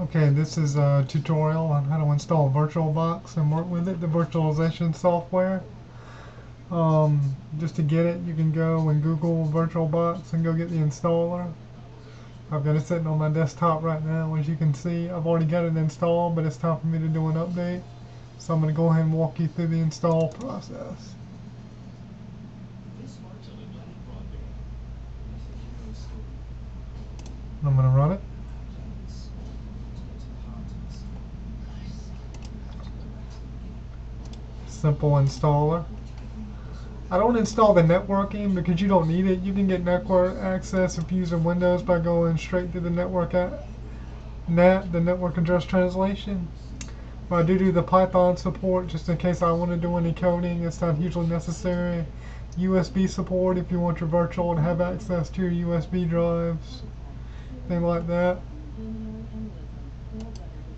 Okay, this is a tutorial on how to install VirtualBox and work with it, the virtualization software. Just to get it, you can go and Google VirtualBox and go get the installer. I've got it sitting on my desktop right now. As you can see, I've already got it installed, but it's time for me to do an update. So I'm going to go ahead and walk you through the install process. I'm going to run it. Simple installer. I don't install the networking because you don't need it. You can get network access if you're using Windows by going straight to the network NAT, the network address translation. But I do the Python support just in case I want to do any coding. It's not hugely necessary. USB support if you want your virtual to have access to your USB drives, things like that.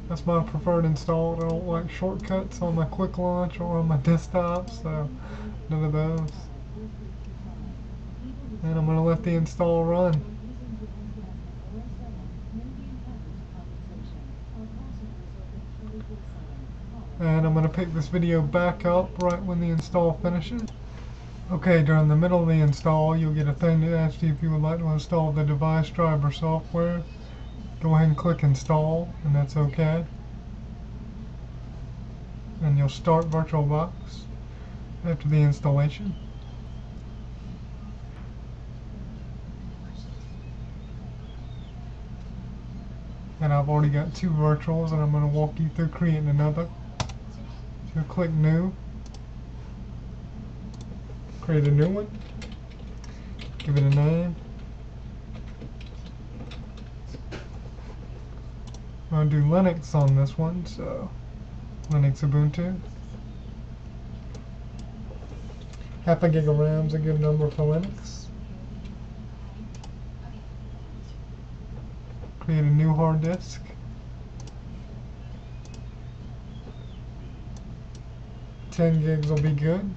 That's my preferred install. I don't like shortcuts on my quick launch or on my desktop, so none of those. And I'm going to let the install run. And I'm going to pick this video back up right when the install finishes. Okay, during the middle of the install, you'll get a thing that asks you if you would like to install the device driver software. Go ahead and click install, and that's okay. And you'll start VirtualBox after the installation. And I've already got 2 virtuals, and I'm going to walk you through creating another. So click new, create a new one, give it a name. I'm going to do Linux on this one, so Linux Ubuntu. Half a gig of RAM is a good number for Linux. Create a new hard disk. $10 gigs will be good.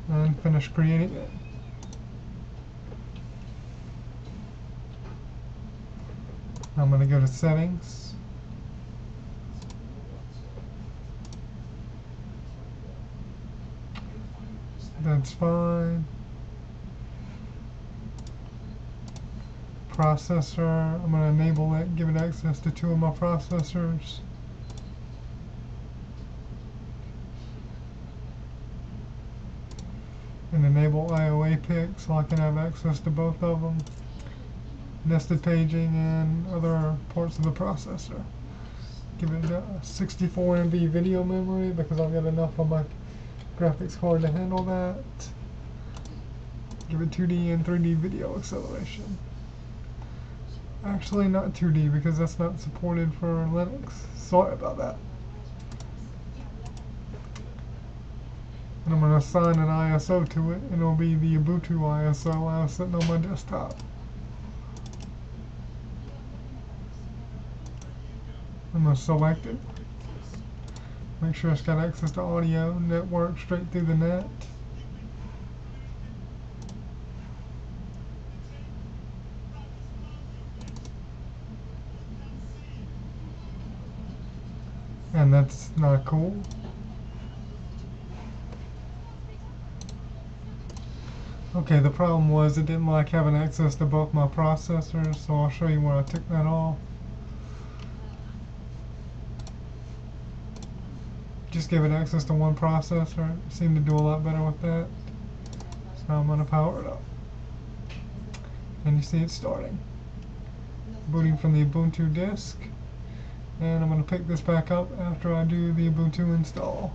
And finish creating it. I'm going to go to settings. That's fine. Processor, I'm going to enable it, give it access to 2 of my processors. And enable IOA pick so I can have access to both of them. Nested paging and other parts of the processor. Give it a 64 MB video memory because I've got enough on my graphics card to handle that. Give it 2D and 3D video acceleration. Actually not 2D because that's not supported for Linux. Sorry about that. And I'm going to assign an ISO to it, and it'll be the Ubuntu ISO I was sitting on my desktop. I'm going to select it. Make sure it's got access to audio, network straight through the net. And that's not cool. Okay, the problem was it didn't like having access to both my processors, so I'll show you where I took that off. Just give it access to one processor. It seemed to do a lot better with that. So now I'm going to power it up. And you see it starting. Booting from the Ubuntu disk. And I'm going to pick this back up after I do the Ubuntu install.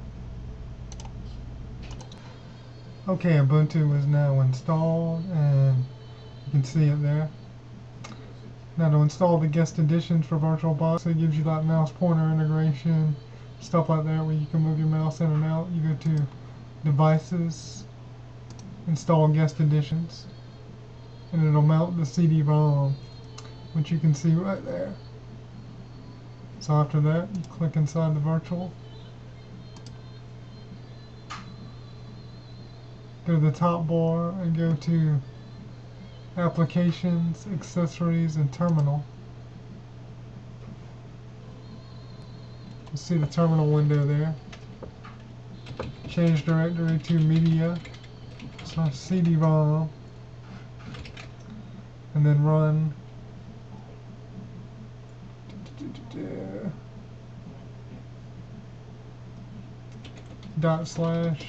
Okay, Ubuntu is now installed, and you can see it there. Now to install the guest editions for VirtualBox, it gives you that mouse pointer integration, stuff like that where you can move your mouse in and out. You go to Devices, Install Guest Editions, and it'll mount the CD-ROM, which you can see right there. So after that, you click inside the virtual. go to the top bar and go to Applications, Accessories, and Terminal. You see the terminal window there. Change directory to Media, so CD-ROM, and then run /VBox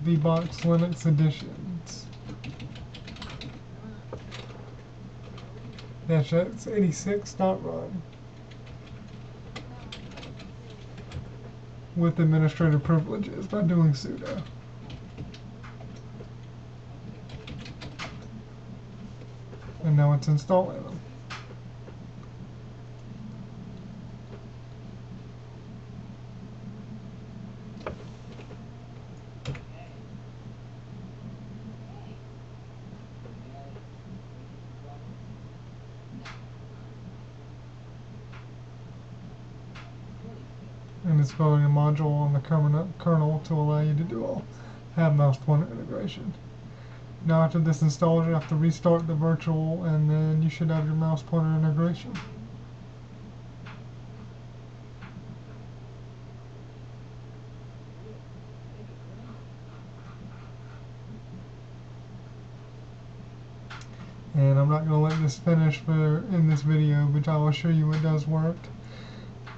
Linux Editions -x86.run with administrative privileges by doing sudo. And now it's installing them. And it's building a module on the kernel to allow you to have mouse pointer integration. Now after this installs, you have to restart the virtual, and then you should have your mouse pointer integration. And I'm not going to let this finish in this video, but I will show you it does work.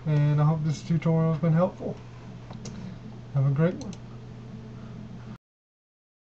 And I hope this tutorial has been helpful. Have a great one.